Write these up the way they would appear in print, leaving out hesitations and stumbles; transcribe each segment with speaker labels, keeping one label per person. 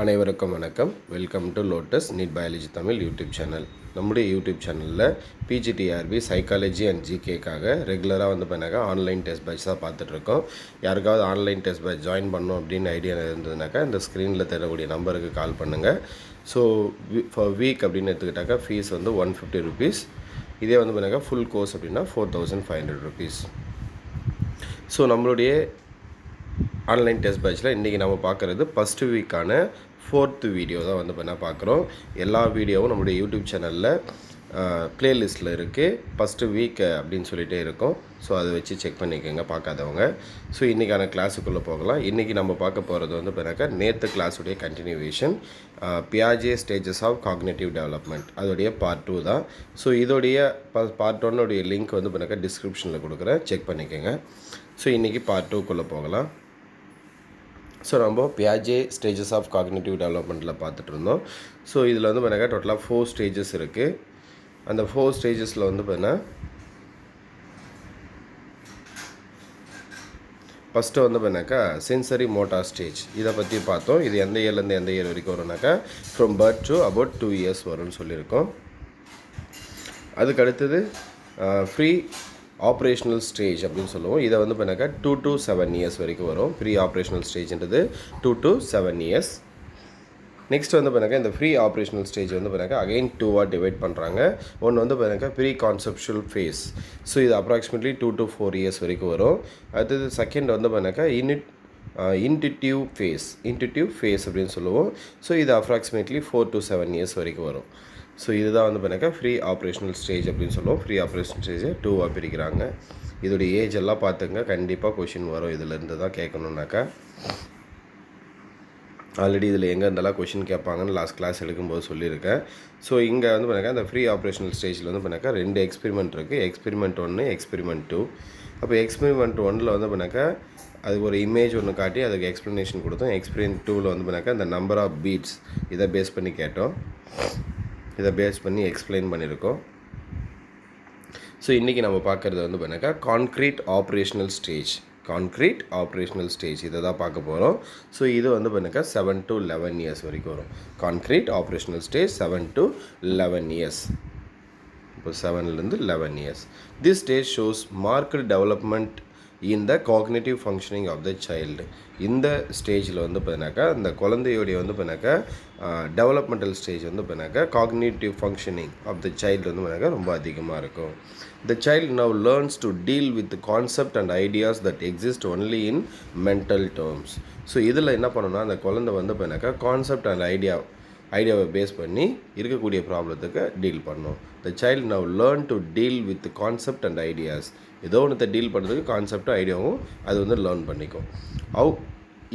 Speaker 1: அனைவருக்கும் வணக்கம். Welcome to Lotus NEET biology Tamil YouTube channel. நம்முடைய யூடியூப் சேனலில் பிஜிடிஆர்பி சைக்காலஜி அண்ட் ஜிகேக்காக ரெகுலராக பண்ணாக்கா ஆன்லைன் டெஸ்ட் பேட்ச் தான் பார்த்துட்ருக்கோம். யாருக்காவது ஆன்லைன் டெஸ்ட் பேட்ச் ஜாயின் பண்ணணும் அப்படின்னு ஐடியா இருந்ததுனாக்கா இந்த ஸ்க்ரீனில் தரக்கூடிய நம்பருக்கு கால் பண்ணுங்கள். ஸோ ஃபார் வீக் அப்படின்னு எடுத்துக்கிட்டாக்கா ஃபீஸ் 150 ருபீஸ். இதே பண்ணாக்கா ஃபுல் கோர்ஸ் அப்படின்னா 4500 ருபீஸ். ஸோ நம்மளுடைய ஆன்லைன் டெஸ்ட் பேட்சில் இன்றைக்கி நம்ம பார்க்குறது ஃபஸ்ட்டு வீக்கான 4th வீடியோ தான் பண்ண பார்க்குறோம். எல்லா வீடியோவும் நம்மளுடைய யூடியூப் சேனலில் ப்ளேலிஸ்ட்டில் இருக்குது. ஃபஸ்ட்டு வீக் அப்படின்னு சொல்லிகிட்டே இருக்கும். ஸோ அதை வச்சு செக் பண்ணிக்கோங்க பார்க்காதவங்க. ஸோ இன்றைக்கான கிளாஸுக்குள்ளே போகலாம். இன்றைக்கி நம்ம பார்க்க போகிறது பண்ணாக்கா நேற்று கிளாஸுடைய கண்டினியூவேஷன், பியாஜே ஸ்டேஜஸ் ஆஃப் காக்னேட்டிவ் டெவலப்மெண்ட், அதோடைய பார்ட் 2 தான். ஸோ இதோடைய பார்ட் 1 லிங்க் பண்ணாக்கா டிஸ்கிரிப்ஷனில் கொடுக்குறேன், செக் பண்ணிக்கோங்க. ஸோ இன்றைக்கி பார்ட் 2க்குள்ளே போகலாம். ஸோ நம்ம பியாஜே ஸ்டேஜஸ் ஆஃப் காக்னேட்டிவ் டெவலப்மெண்ட்டில் பார்த்துட்டு இருந்தோம். ஸோ இதில் பண்ணாக்கா டோட்டலாக 4 ஸ்டேஜஸ் இருக்குது. அந்த 4 ஸ்டேஜஸில் பார்த்தீங்கன்னா ஃபஸ்ட்டு பண்ணாக்கா சென்சரி மோட்டார் ஸ்டேஜ், இதை பற்றி பார்த்தோம். இது எந்த இயர்லேருந்து எந்த இயர் வரைக்கும் வரும்னாக்கா from birth to about 2 years வரும்னு சொல்லியிருக்கோம். அதுக்கு அடுத்தது ஃப்ரீ ஆப்ரேஷனல் ஸ்டேஜ் அப்படின்னு சொல்லுவோம். இதை பண்ணாக்கா 2 to 7 இயர்ஸ் வரைக்கும் வரும். ப்ரீ ஆப்ரேஷனல் ஸ்டேஜ்ன்றது 2 to 7 இயர்ஸ். நெக்ஸ்ட் பண்ணாக்கா இந்த ஃப்ரீ ஆப்ரேஷனல் ஸ்டேஜ் பண்ணாக்கா அகைன் 2ஆக டிவைட் பண்ணுறாங்க. ஒன்று பண்ணாக்கா ப்ரீ கான்செப்ஷுவல் ஃபேஸ். ஸோ இது அப்ராக்சிமேட்லி 2 to 4 இயர்ஸ் வரைக்கும் வரும். அடுத்தது செகண்ட் பண்ணாக்கா இன்டியூட்டிவ் ஃபேஸ் அப்படின்னு சொல்லுவோம். ஸோ இது அப்ராக்சிமேட்லி 4 to 7 இயர்ஸ் வரைக்கும் வரும். ஸோ இதுதான் பண்ணாக்கா ஃப்ரீ ஆப்ரேஷனல் ஸ்டேஜ் அப்படின்னு சொல்லுவோம். ஃப்ரீ ஆப்ரேஷனல் ஸ்டேஜை 2ஆக பிரிக்கிறாங்க. இதோடைய ஏஜ் எல்லாம் பார்த்துங்க, கண்டிப்பாக கொஷின் வரும். இதிலேருந்து தான் கேட்கணுன்னாக்கா ஆல்ரெடி இதில் எங்கே இருந்தாலும் கொஷின் கேட்பாங்கன்னு லாஸ்ட் கிளாஸ் எடுக்கும்போது சொல்லியிருக்கேன். ஸோ இங்கே பண்ணாக்கா இந்த ஃப்ரீ ஆப்ரேஷனல் ஸ்டேஜில் பண்ணாக்கா 2 எக்ஸ்பெரிமெண்ட் இருக்குது. Experiment 1, experiment 2. அப்போ எக்ஸ்பெரிமெண்ட் 1ல் பண்ணாக்கா அதுக்கு ஒரு இமேஜ் ஒன்று காட்டி அதுக்கு எக்ஸ்ப்ளனேஷன் கொடுத்தோம். எக்ஸ்பெரிமெண்ட் 2ல் பண்ணாக்கா இந்த நம்பர் ஆஃப் பீட்ஸ் இதை பேஸ் பண்ணி கேட்டோம். இதை பேஸ் பண்ணி எக்ஸ்பிளைன் பண்ணியிருக்கோம். ஸோ இன்றைக்கி நம்ம பார்க்குறது பண்ணாக்கா கான்க்ரீட் ஆப்ரேஷனல் ஸ்டேஜ் இதை தான் பார்க்க போகிறோம். ஸோ இது பண்ணாக்கா 7 to 11 இயர்ஸ் வரைக்கும் வரும். Concrete operational stage 7 to 11 years. இப்போ 7லேருந்து 11 years. This stage shows marked development in the cognitive functioning of the child. இந்த ஸ்டேஜில் பண்ணாக்கா இந்த குழந்தையோடைய பண்ணாக்கா டெவலப்மெண்டல் ஸ்டேஜ் பண்ணாக்கா cognitive functioning of the child பண்ணாக்கா ரொம்ப அதிகமாக இருக்கும். The child now learns to deal with concept and ideas that exist only in mental terms. So இதில் என்ன பண்ணணும்னா அந்த குழந்தை பண்ணாக்கா கான்செப்ட் அண்ட் ஐடியாவை பேஸ் பண்ணி இருக்கக்கூடிய ப்ராப்ளத்துக்கு டீல் பண்ணணும். The child now learn to deal with concept and ideas. ஏதோ ஒன்றத்தை டீல் பண்ணுறதுக்கு கான்செப்டும் ஐடியாவும் அது லேர்ன் பண்ணிக்கும்.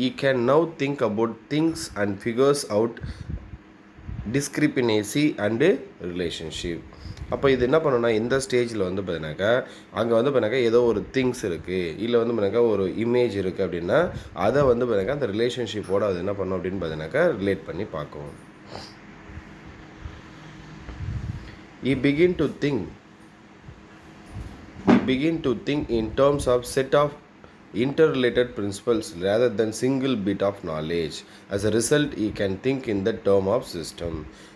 Speaker 1: He can now think about things and figures out discrimination and relationship. அப்போ இது என்ன பண்ணணும்னா இந்த ஸ்டேஜில் பார்த்தீங்கன்னாக்கா அங்கே பார்த்தீங்கன்னாக்கா ஏதோ ஒரு திங்ஸ் இருக்குது, இல்லை பார்த்தீங்கன்னாக்கா ஒரு இமேஜ் இருக்குது அப்படின்னா அதை பார்த்தீங்கன்னாக்கா அந்த ரிலேஷன்ஷிப்போடு அது என்ன பண்ணணும் அப்படின்னு பார்த்தீங்கன்னாக்கா ரிலேட் பண்ணி பார்க்கும். You begin to think in terms of set of interrelated principles rather than single bit of knowledge. As a result, you can think in the term of system.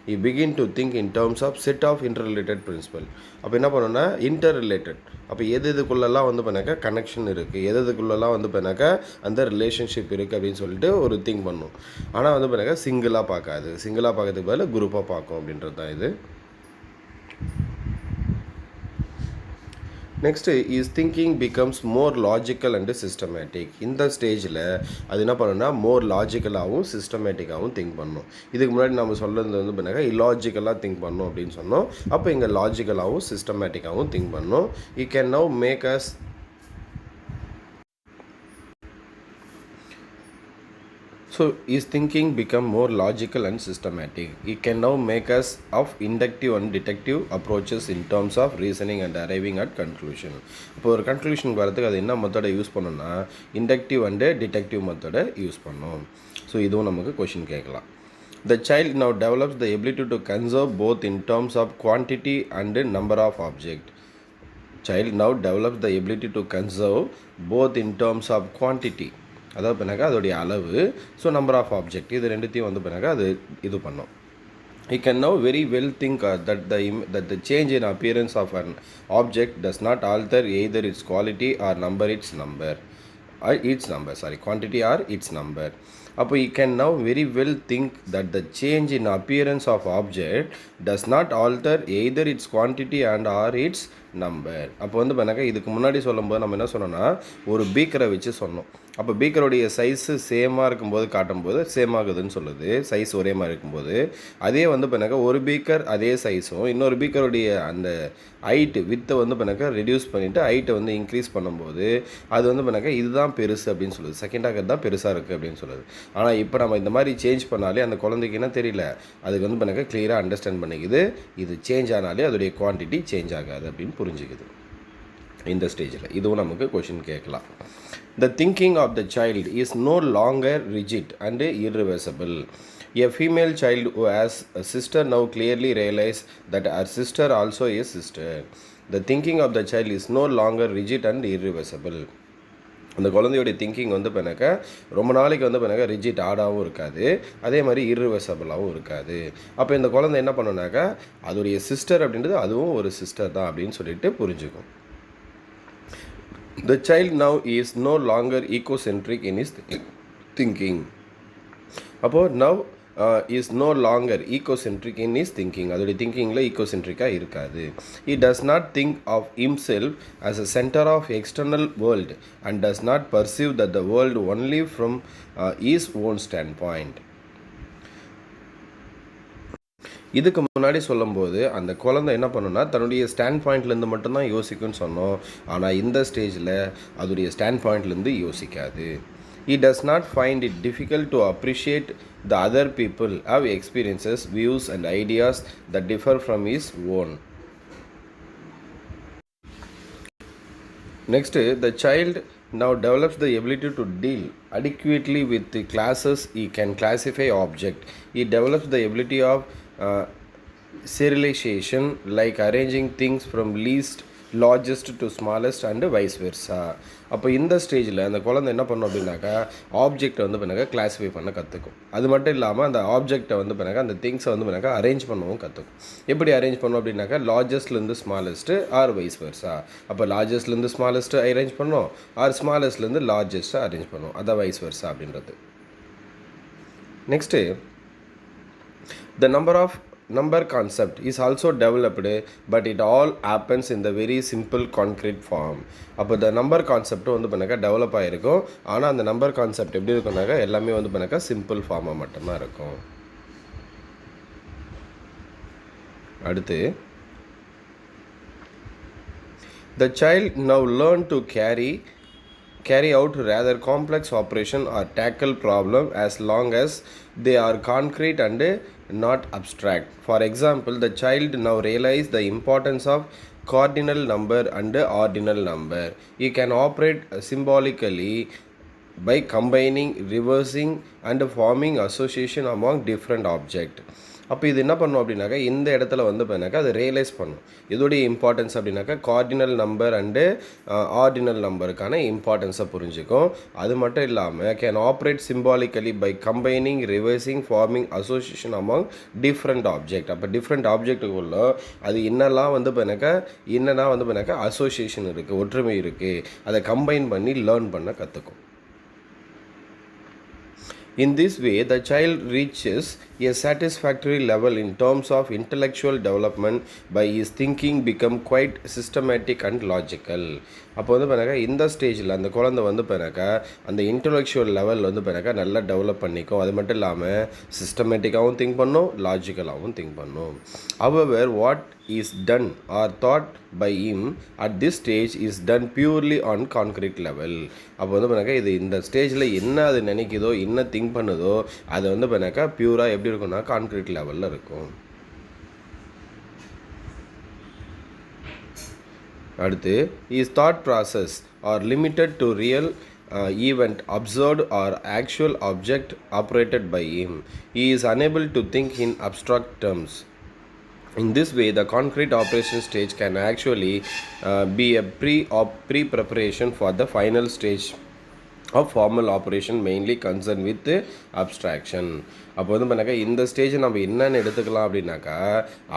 Speaker 1: You begin to think in terms of set of interrelated principle. அப்போ என்ன பண்ணணும்னா interrelated, அப்போ எதுக்குள்ளெல்லாம் பண்ணாக்கா connection இருக்குது, எதுக்குள்ளெல்லாம் பண்ணாக்கா அந்த relationship இருக்குது அப்படின்னு சொல்லிட்டு ஒரு திங்க் பண்ணும். ஆனால் பண்ணாக்கா சிங்கிளாக பார்க்கறதுக்கு பதில் குரூப்பாக பார்க்கும் அப்படின்றது தான் இது. Next is thinking becomes more logical and systematic. இந்த ஸ்டேஜில் அது என்ன பண்ணணும்னா மோர் லாஜிக்கலாகவும் சிஸ்டமேட்டிக்காகவும் திங்க் பண்ணணும். இதுக்கு முன்னாடி நம்ம சொல்கிறது பண்ணாக்கா இல்லாஜிக்கலாக திங்க் பண்ணணும் அப்படின்னு சொன்னோம். அப்போ இங்கே லாஜிக்கலாகவும் சிஸ்டமேட்டிக்காகவும் திங்க் பண்ணணும். You can now make as So, is thinking become more logical and systematic. It can now make us of inductive and deductive approaches in terms of reasoning and arriving at conclusion. இப்போ ஒரு conclusion வரதுக்கு அது என்ன மெத்தடை use பண்ணணும்னா inductive and deductive மெத்தடை use பண்ணணும். So இதுவும் நமக்கு கொஷின் கேட்கலாம். The child now develops the ability to conserve both in terms of quantity and number of objects. Child now develops the ability to conserve both in terms of quantity அதாவது பண்ணாக்கா அதோடைய அளவு. So number of object இது ரெண்டுத்தையும் வந்து பண்ணாக்கா அது இது பண்ணும். He can now very well think that the change in appearance of an object does not alter either its quality or quantity or its number. அப்போ he can now very well think that the change in appearance of object does not alter either its quantity and or its number. அப்போ வந்து பண்ணாக்கா இதுக்கு முன்னாடி சொல்லும்போது நம்ம என்ன சொன்னோம்னா ஒரு பீக்கரை வச்சு சொன்னோம். அப்போ பீக்கருடைய சைஸு சேமாக இருக்கும்போது காட்டும்போது சேம் ஆகுதுன்னு சொல்லுது, சைஸ் ஒரே மாதிரி இருக்கும்போது. அதே வந்து பண்ணாக்கா ஒரு பீக்கர் அதே சைஸும் இன்னொரு பீக்கருடைய அந்த ஹைட்டு வித்தை வந்து பண்ணாக்கா ரெடியூஸ் பண்ணிவிட்டு ஹைட்டை வந்து இன்க்ரீஸ் பண்ணும்போது அது வந்து பண்ணாக்கா இதுதான் பெருசு அப்படின்னு சொல்லுது, செகண்டாக தான் பெருசாக இருக்குது அப்படின்னு சொல்லுது. ஆனால் இப்போ நம்ம இந்த மாதிரி சேஞ்ச் பண்ணாலே அந்த குழந்தைக்கு என்ன தெரியல, அதுக்கு வந்து பண்ணாக்கா கிளியராக அண்டர்ஸ்டாண்ட் பண்ணிக்குது. இது சேஞ்ச் ஆனாலே அதோடைய குவான்டிட்டி சேஞ்ச் ஆகாது அப்படின்னு புரிஞ்சுக்குது. இந்த ஸ்டேஜில் இதுவும் நமக்கு கொஷின் கேட்கலாம். The thinking of the child is no longer rigid and irreversible. A female child who has a sister now clearly realizes that her sister also is sister. The thinking of the child is no longer rigid and irreversible. அந்த குழந்தையோடைய thinking வந்து பண்ணாக்கா ரொம்ப நாளைக்கு வந்து பண்ணாக்கா rigid ஆடாகவும் இருக்காது, அதே மாதிரி இர்ரிவர்சபிளாகவும் இருக்காது. அப்போ இந்த குழந்தை என்ன பண்ணுனாக்கா அதோடைய சிஸ்டர் அப்படின்றது அதுவும் ஒரு சிஸ்டர் தான் அப்படின்னு சொல்லிட்டு புரிஞ்சுக்கும். The child now is no longer ecocentric in his thinking. அப்போது now is no longer ecocentric in his thinking. அதோடைய திங்கிங்கில் ஈகோசென்ட்ரிக்காக இருக்காது. He does not think of himself as a center of external world and does not perceive that the world only from his own standpoint. இதுக்கு முன்னாடி சொல்லும்போது அந்த குழந்தை என்ன பண்ணுன்னா தன்னுடைய ஸ்டாண்ட் பாயிண்ட்லேருந்து மட்டும்தான் யோசிக்கும்னு சொன்னோம். ஆனால் இந்த ஸ்டேஜில் அதோடைய ஸ்டாண்ட் பாயிண்ட்லேருந்து யோசிக்காது. He does not find it difficult to appreciate the other people have experiences, views and ideas that differ from his own. Next, the child now develops the ability to deal adequately with the classes. He can classify object. He develops the ability of serialization, like arranging things from least largest to smallest and vice versa. அப்போ இந்த ஸ்டேஜில் அந்த குழந்தை என்ன பண்ணும் அப்படின்னாக்கா ஆப்ஜெக்டை வந்து பண்ணாக்கா கிளாஸிஃபை பண்ண கற்றுக்கும். அது மட்டும் இல்லாமல் அந்த ஆப்ஜெக்டை வந்து பண்ணாக்கா அந்த திங்ஸை வந்து பண்ணாக்கா அரேஞ்ச் பண்ணவும் கற்றுக்கும். எப்படி அரேஞ்ச் பண்ணோம் அப்படின்னாக்கா லார்ஜஸ்ட்லேருந்து ஸ்மாலஸ்ட்டு ஆர் வைஸ் வெர்ஸா. அப்போ லார்ஜஸ்ட்லேருந்து ஸ்மாலஸ்ட்டு அரேஞ்ச் பண்ணோம், ஆர் ஸ்மாலஸ்ட்லேருந்து லார்ஜஸ்ட்டை அரேஞ்ச் பண்ணோம், அதான் வைஸ் வெர்ஸா அப்படின்றது. Next the number concept is also developed, but it all happens in the very simple concrete form. அப்போ the number concept வந்து பண்ணாக்கா டெவலப் ஆகிருக்கும். ஆனால் அந்த நம்பர் கான்செப்ட் எப்படி இருக்குன்னாக்கா எல்லாமே வந்து பண்ணாக்கா சிம்பிள் ஃபார்மாக மட்டும்தான் இருக்கும். அடுத்து the child now learn to carry out rather complex operation or tackle problem as long as they are concrete and not abstract. For example, the child now realize the importance of cardinal number and ordinal number. He can operate symbolically by combining, reversing and forming association among different objects. அப்போ இது என்ன பண்ணும் அப்படின்னாக்கா இந்த இடத்துல வந்து பண்ணாக்கா அது ரியலைஸ் பண்ணும் இதோடைய இம்பார்ட்டன்ஸ் அப்படின்னாக்கா கார்டினல் நம்பர் அண்டு ஆர்டினல் நம்பருக்கான இம்பார்ட்டன்ஸை புரிஞ்சுக்கும். அது மட்டும் இல்லாமல் can operate symbolically by combining, reversing, forming association among different object. அப்போ டிஃப்ரெண்ட் ஆப்ஜெக்ட்டுக்குள்ள அது என்னெல்லாம் வந்து பண்ணாக்கா அசோசியேஷன் இருக்குது, ஒற்றுமை இருக்குது, அதை கம்பைன் பண்ணி லேர்ன் பண்ண கற்றுக்கும். In this way, the child reaches a satisfactory level in terms of intellectual development by his thinking become quite systematic and logical. அப்போ வந்து பண்ணாக்கா இந்த ஸ்டேஜில் அந்த குழந்தை வந்து பண்ணாக்கா அந்த இன்டலெக்சுவல் லெவல் வந்து பண்ணாக்கா நல்லா டெவலப் பண்ணிக்கும். அது மட்டும் இல்லாமல் சிஸ்டமேட்டிக்காகவும் திங்க் பண்ணும், லாஜிக்கலாகவும் திங்க் பண்ணும். However, what is done or thought by him at this stage is done purely on concrete level. அப்போ வந்து பண்ணாக்கா இது இந்த ஸ்டேஜில் என்ன அது நினைக்குதோ என்ன திங்க் பண்ணுதோ அது வந்து பண்ணாக்கா பியூராக எப்படி இருக்கும்னா கான்க்ரீட் லெவலில் இருக்கும். அடுத்து his thought process are limited to real event observed or actual object operated by him. He is unable to think in abstract terms. In this way, the concrete operation stage can actually be a pre-preparation for the final stage of formal operation mainly concerned with abstraction. அப்போ வந்து பண்ணாக்கா இந்த ஸ்டேஜை நம்ம என்னென்னு எடுத்துக்கலாம் அப்படின்னாக்கா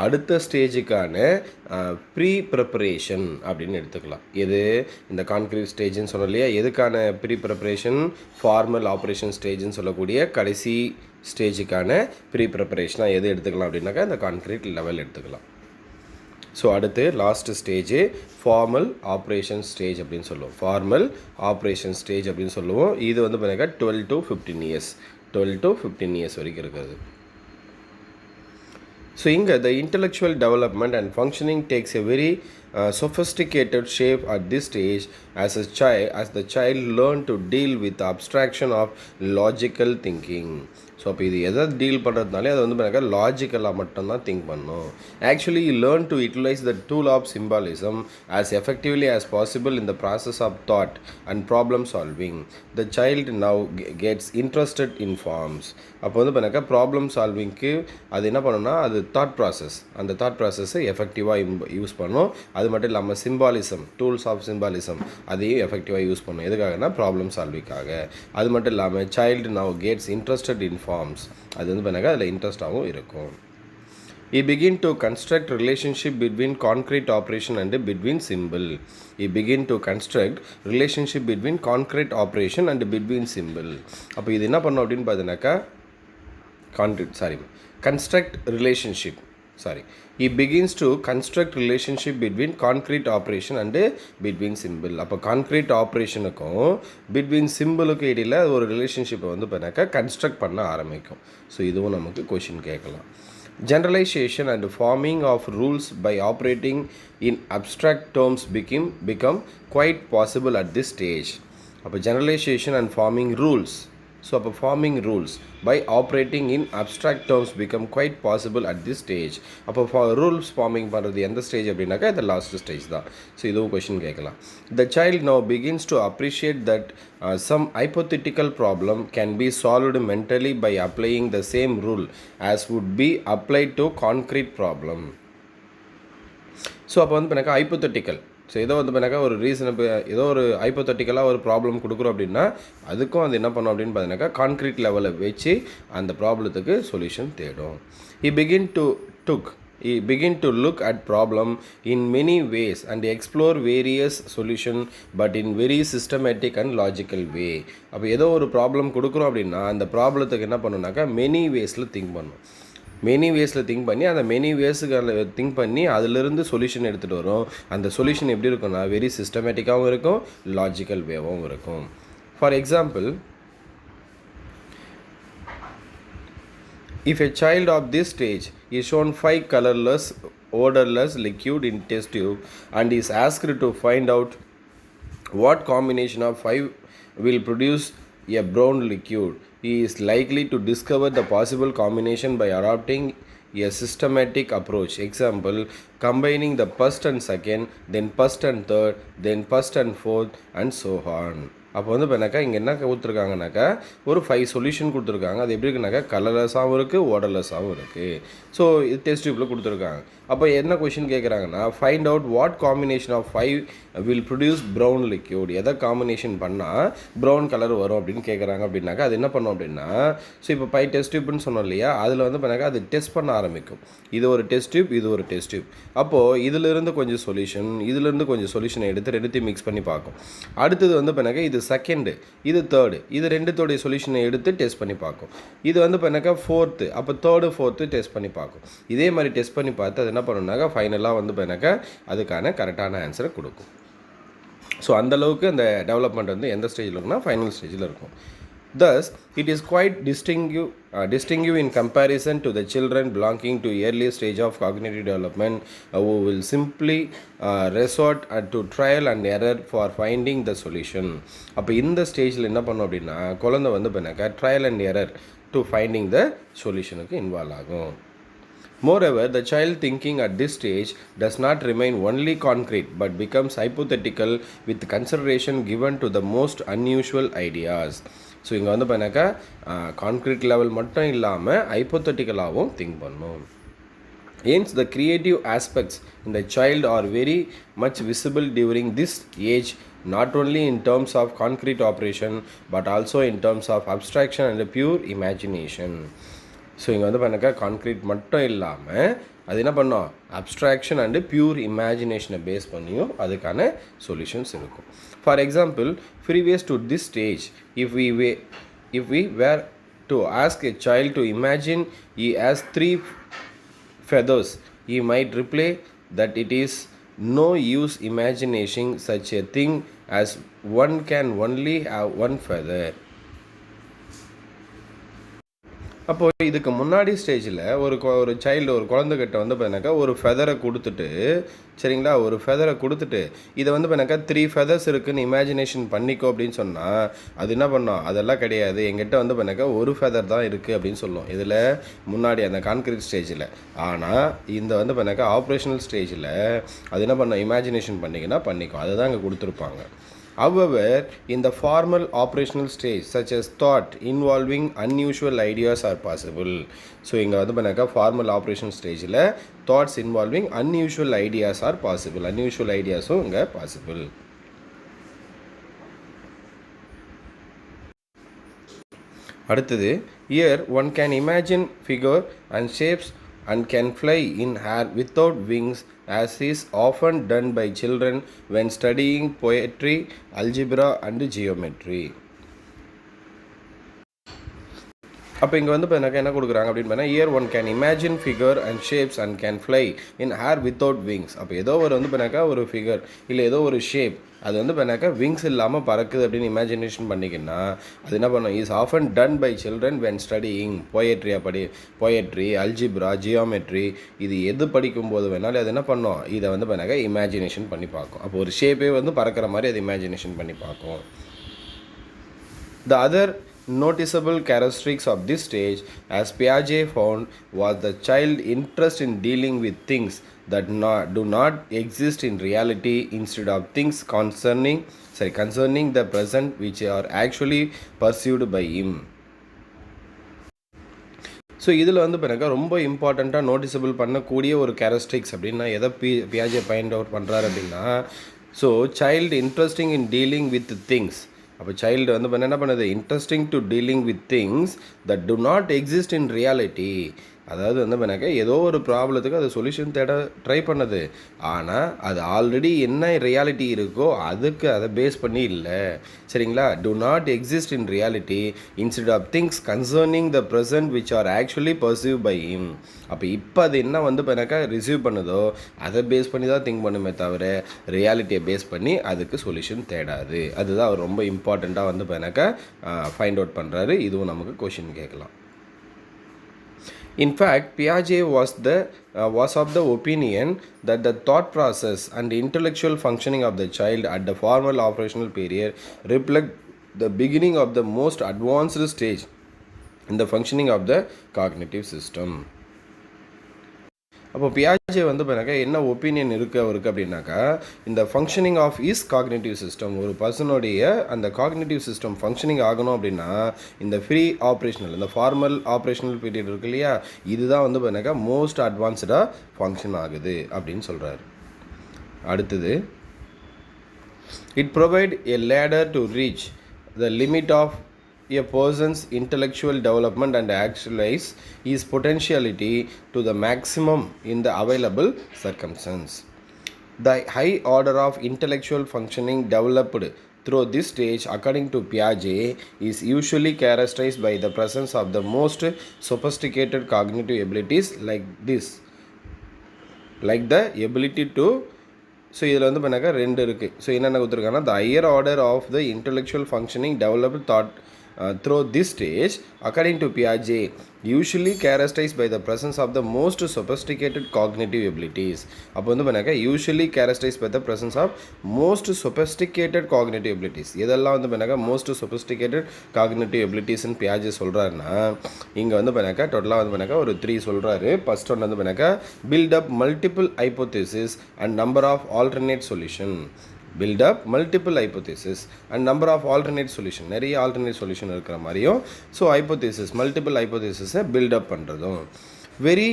Speaker 1: அடுத்த ஸ்டேஜுக்கான ப்ரீ ப்ரிப்பரேஷன் அப்படின்னு எடுத்துக்கலாம். எது இந்த கான்க்ரீட் ஸ்டேஜ்னு சொன்னோம் இல்லையா, எதுக்கான ப்ரீ ப்ரிப்பரேஷன்? ஃபார்மல் ஆப்ரேஷன் ஸ்டேஜ்னு சொல்லக்கூடிய கடைசி ஸ்டேஜுக்கான ப்ரீ ப்ரிப்பரேஷனாக எது எடுத்துக்கலாம் அப்படின்னாக்கா இந்த கான்க்ரீட் லெவல் எடுத்துக்கலாம். ஸோ அடுத்து last stage formal operation stage அப்படின்னு சொல்லுவோம். ஃபார்மல் ஆப்ரேஷன் ஸ்டேஜ் அப்படின்னு சொல்லுவோம். இது வந்து பார்த்தீங்கன்னா 12 to 15 இயர்ஸ், 12 to 15 இயர்ஸ் வரைக்கும் இருக்கிறது. ஸோ இங்கே the intellectual development and functioning takes a very sophisticated shape at this stage as the child learn to deal with the abstraction of logical thinking. So அப்போ இது எதை deal பண்ணுறதுனாலே அது வந்து பார்த்தீங்கன்னா லாஜிக்கலாக மட்டும்தான் திங்க் பண்ணணும். Actually learn to utilise the tool of symbolism as effectively as possible in the process of thought and problem solving. The child now gets interested in forms. அப்போ வந்து பார்த்தீங்கன்னா ப்ராப்ளம் சால்விங்க்கு அது என்ன பண்ணணும்னா அது தாட் ப்ராசஸ், அந்த thought ப்ராசஸை எஃபெக்டிவாக யூஸ் பண்ணணும். அது மட்டும் இல்லாமல் சிம்பாலிசம், டூல்ஸ் ஆஃப் சிம்பாலிசம் அதையும் எஃபெக்டிவாக யூஸ் பண்ணணும். எதுக்காகனா ப்ராப்ளம் சால்விங்காக. அது மட்டும் இல்லாமல் child now gets interested in forms, அது வந்து பண்ணாக்க அதில் இன்ட்ரெஸ்டாகவும் இருக்கும். He begin to construct relationship between concrete operation and between symbol. He begin to construct relationship between concrete operation and between symbol. அப்போ இது என்ன பண்ணோம் அப்படின்னு பார்த்தீங்கன்னாக்கா construct relationship. He begins to construct relationship between concrete operation and between symbol. அப்போ concrete operationக்கும் between symbolக்கு இடையில் ஒரு ரிலேஷன்ஷிப்பை வந்து பண்ணாக்கா கன்ஸ்ட்ரக்ட் பண்ண ஆரம்பிக்கும். ஸோ இதுவும் நமக்கு கொஷின் கேட்கலாம். Generalization and forming of rules by operating in abstract terms become quite possible at this stage. அப்போ generalization and forming rules. So அப்போ forming rules by operating in abstract terms become quite possible at this stage. அப்போ rules forming பண்ணுறது எந்த stage அப்படின்னாக்கா இந்த last stage தான். So இதுவும் question கேட்கலாம். The child now begins to appreciate that some hypothetical problem can be solved mentally by applying the same rule as would be applied to concrete problem. So அப்போ வந்து எனக்கு hypothetical, so ஏதோ வந்து பண்ணாக்கா ஒரு reasonable ஏதோ ஒரு ஹைப்போதெட்டிக்கலாக ஒரு ப்ராப்ளம் கொடுக்குறோம் அப்படின்னா அதுக்கும் அது என்ன பண்ணும் அப்படின்னு பார்த்தீங்கன்னாக்கா கான்க்ரீட் லெவலில் வச்சு அந்த ப்ராப்ளத்துக்கு சொல்யூஷன் தேடும். He begin to look at problem in many ways and explore various solution but in very systematic and logical way. அப்போ ஏதோ ஒரு ப்ராப்ளம் கொடுக்குறோம் அப்படின்னா அந்த ப்ராப்ளத்துக்கு என்ன பண்ணுனாக்கா மெனி வேஸில் திங்க் பண்ணும். மெனி வேஸில் திங்க் பண்ணி அந்த மெனி வேஸுக்கு திங்க் பண்ணி அதிலிருந்து சொல்யூஷன் எடுத்துகிட்டு வரும். அந்த சொல்யூஷன் எப்படி இருக்கும்னா வெரி சிஸ்டமேட்டிக்காகவும் இருக்கும், லாஜிக்கல் வேவும் இருக்கும். For example, if a child of this stage is shown 5 colorless, odorless liquid in test tube and is asked to find out what combination of 5 will produce a brown liquid, he is likely to discover the possible combination by adopting a systematic approach. Example, combining the first and second, then first and third, then first and fourth and so on. அப்போ வந்து இப்போ இங்கே என்ன கொடுத்துருக்காங்கனாக்கா ஒரு 5 solution கொடுத்துருக்காங்க. அது எப்படி இருக்குனாக்கா கலர்லெஸ்ஸாகவும் இருக்குது, ஓடர்லெஸ்ஸாகவும் இருக்குது. ஸோ இது டெஸ்ட் டியூப்பில் கொடுத்துருக்காங்க. அப்போ என்ன கொஷின் கேட்குறாங்கன்னா find out what combination of 5 will produce brown liquid, எதை காம்பினேஷன் பண்ணால் ப்ரௌன் கலர் வரும் அப்படின்னு கேட்குறாங்க. அப்படின்னாக்கா அது என்ன பண்ணோம் அப்படின்னா ஸோ இப்போ 5 டெஸ்ட் டியூப்னு சொன்னோம் இல்லையா, அதில் வந்து பண்ணாக்கா அது டெஸ்ட் பண்ண ஆரம்பிக்கும். இது ஒரு டெஸ்ட் டியூப், இது ஒரு டெஸ்ட் டியூப். அப்போது இதிலிருந்து கொஞ்சம் சொல்யூஷன், இதிலிருந்து கொஞ்சம் சொல்யூஷனை எடுத்து ரெண்டுத்தையும் மிக்ஸ் பண்ணி பார்க்கும். அடுத்தது வந்து பண்ணாக்கா இது செகண்டு, இது தேர்டு, இது ரெண்டுத்தோடைய சொல்யூஷனை எடுத்து டெஸ்ட் பண்ணி பார்க்கும். இது வந்து பண்ணாக்கா ஃபோர்த்து, அப்போ தேர்டு ஃபோர்த்து டெஸ்ட் பண்ணி பார்க்கும். இதே மாதிரி டெஸ்ட் பண்ணி பார்த்து அது என்ன பண்ணுனாக்கா ஃபைனலாக வந்து பண்ணாக்கா அதுக்கான கரெக்டான ஆன்சரை கொடுக்கும். ஸோ அந்தளவுக்கு அந்த டெவலப்மெண்ட் வந்து எந்த ஸ்டேஜில் இருக்குன்னா ஃபைனல் ஸ்டேஜில் இருக்கும். Thus, it is quite distinctive in comparison to the children belonging to early stage of cognitive development who will simply resort to trial and error for finding the solution. அப்போ இந்த ஸ்டேஜில் என்ன பண்ணோம் அப்படின்னா குழந்தை வந்து பண்ணாக்கா trial and error to finding the சொல்யூஷனுக்கு இன்வால்வ் ஆகும். Moreover, the child thinking at this stage does not remain only concrete but becomes hypothetical with consideration given to the most unusual ideas. So இங்கே வந்து பண்ணாக்கா concrete level மட்டும் இல்லாமல் ஹைப்போதெட்டிக்கலாகவும் think பண்ணும். Hence, the creative aspects in the child are very much visible during this age not only in terms of concrete operation but also in terms of abstraction and pure imagination. So இங்கே வந்து பண்ணாக்கா concrete மட்டும் இல்லாமல் அது என்ன பண்ணோம், abstraction and pure இமேஜினேஷனை base பண்ணியும் அதுக்கான சொல்யூஷன்ஸ் இருக்கும். For example, previous to this stage if we were to ask a child to imagine he has 3 feathers, he might reply that it is no use imagining such a thing as one can only have 1 feather. அப்போது இதுக்கு முன்னாடி ஸ்டேஜில் ஒரு child ஒரு குழந்தைகிட்ட வந்து பார்த்தினாக்கா ஒரு ஃபெதரை கொடுத்துட்டு, சரிங்களா, ஒரு ஃபெதரை கொடுத்துட்டு இதை வந்து பார்த்தினாக்கா 3 ஃபெதர்ஸ் இருக்குதுன்னு இமேஜினேஷன் பண்ணிக்கோ அப்படின்னு சொன்னால் அது என்ன பண்ணோம், அதெல்லாம் கிடையாது, எங்கிட்ட வந்து பார்த்தினாக்கா ஒரு ஃபெதர் தான் இருக்குது அப்படின்னு சொல்லும். இதில் முன்னாடி அந்த கான்க்ரீட் ஸ்டேஜில். ஆனால் இந்த வந்து பார்த்தினாக்கா ஆப்ரேஷனல் ஸ்டேஜில் அது என்ன பண்ணோம், இமேஜினேஷன் பண்ணிங்கன்னா பண்ணிக்கும். அதை தான் இங்கே கொடுத்துருப்பாங்க. However, in the formal operational stage, such as thought involving unusual ideas are possible. So, இங்கே வந்து பண்ணாக்கா formal operation stageல thoughts involving unusual ideas are possible. Unusual ideasம் இங்கே possible. அடுத்தது, here one can imagine figure and shapes and can fly in air without wings, as is often done by children when studying poetry, algebra and geometry. அப்போ இங்கே வந்து எனக்கு என்ன கொடுக்குறாங்க அப்படின்னு பார்த்தா, year one can imagine figure and shapes and can fly in hair without wings. அப்போ ஏதோ ஒரு வந்து பண்ணாக்கா ஒரு ஃபிகர் இல்லை ஏதோ ஒரு ஷேப் அது வந்து பண்ணாக்கா விங்ஸ் இல்லாமல் பறக்குது அப்படின்னு இமேஜினேஷன் பண்ணிக்கின்னா அது என்ன பண்ணும், is often done by children when studying poetry, algebra, geometry, இது எது படிக்கும்போது வேணாலும் அது என்ன பண்ணோம், இதை வந்து பண்ணாக்கா இமேஜினேஷன் பண்ணி பார்க்கும். அப்போ ஒரு ஷேப்பே வந்து பறக்கிற மாதிரி அது இமேஜினேஷன் பண்ணி பார்க்கும். The other noticeable characteristics of this stage, as Piaget found, was the child interest in dealing with things that do not exist in reality instead of things concerning the present which are actually pursued by him. So இதில் வந்து பிறகு ரொம்ப இம்பார்ட்டண்ட்டாக noticeable பண்ணக்கூடிய ஒரு characteristics அப்படின்னா எதை பியாஜே point out பண்ணுறாரு அப்படின்னா, so child interesting in dealing with things. அப்போ சைல்டு வந்து என்ன பண்ணுது, interesting to dealing with things that to not exist in reality. அதாவது வந்து பண்ணாக்க ஏதோ ஒரு ப்ராப்ளத்துக்கு அது சொல்யூஷன் தேட ட்ரை பண்ணுது, ஆனால் அது ஆல்ரெடி என்ன ரியாலிட்டி இருக்கோ அதுக்கு அதை பேஸ் பண்ணி இல்லை, சரிங்களா. Do not exist in reality instead of things concerning the present which are actually perceive by him. அப்போ இப்போ அது என்ன வந்து பண்ணாக்கா ரிசீவ் பண்ணுதோ அதை பேஸ் பண்ணி தான் திங்க் பண்ணுமே தவிர ரியாலிட்டியை பேஸ் பண்ணி அதுக்கு சொல்யூஷன் தேடாது. அதுதான் அவர் ரொம்ப இம்பார்ட்டண்ட்டாக வந்து பண்ணாக்கா ஃபைண்ட் அவுட் பண்ணுறாரு. இதுவும் நமக்கு கொஷின் கேட்கலாம். In fact, Piaget was of the opinion that the thought process and intellectual functioning of the child at the formal operational period reflect the beginning of the most advanced stage in the functioning of the cognitive system. அப்போ பியாஜே வந்து பார்த்தாக்கா என்ன opinion இருக்குது அவருக்கு அப்படின்னாக்கா, இந்த functioning of is cognitive system, ஒரு பர்சனுடைய அந்த காக்னேட்டிவ் சிஸ்டம் ஃபங்க்ஷனிங் ஆகணும் அப்படின்னா இந்த ஃப்ரீ ஆப்ரேஷனல் இந்த ஃபார்மல் ஆப்ரேஷனல் பீரியட் இருக்கு இல்லையா, இதுதான் வந்து பார்த்தாக்கா மோஸ்ட் அட்வான்ஸ்டாக ஃபங்க்ஷன் ஆகுது அப்படின்னு சொல்கிறாரு. அடுத்தது, it provide a ladder to reach the limit of a person's intellectual development and actualize his potentiality to the maximum in the available circumstance. The high order of intellectual functioning developed through this stage, according to Piaget, is usually characterized by the presence of the most sophisticated cognitive abilities like the ability to. So இதில் வந்து பண்ணாக்கா 2 இருக்குது. So என்னென்ன கொடுத்துருக்காங்கன்னா, the higher order of the intellectual functioning developed through this stage, according to Piaget, usually characterized by the presence of the most sophisticated cognitive abilities. அப்போ வந்து பண்ணாக்கா usually characterized by the presence of most sophisticated cognitive abilities. இதெல்லாம் வந்து பண்ணாக்கா most sophisticated cognitive abilities-ன்னு Piaget சொல்கிறாருன்னா, இங்கே வந்து பண்ணாக்கா டோட்டலாக வந்து பண்ணாக்கா ஒரு 3 சொல்கிறாரு. ஃபர்ஸ்ட் ஒன்று வந்து பண்ணாக்கா build up multiple hypotheses and number of alternate solution. build up multiple hypothesis and number of alternate solution, நிறைய alternate solution இருக்கிற மாதிரியும், so hypothesis multiple hypothesis build up பண்ணுறதும், very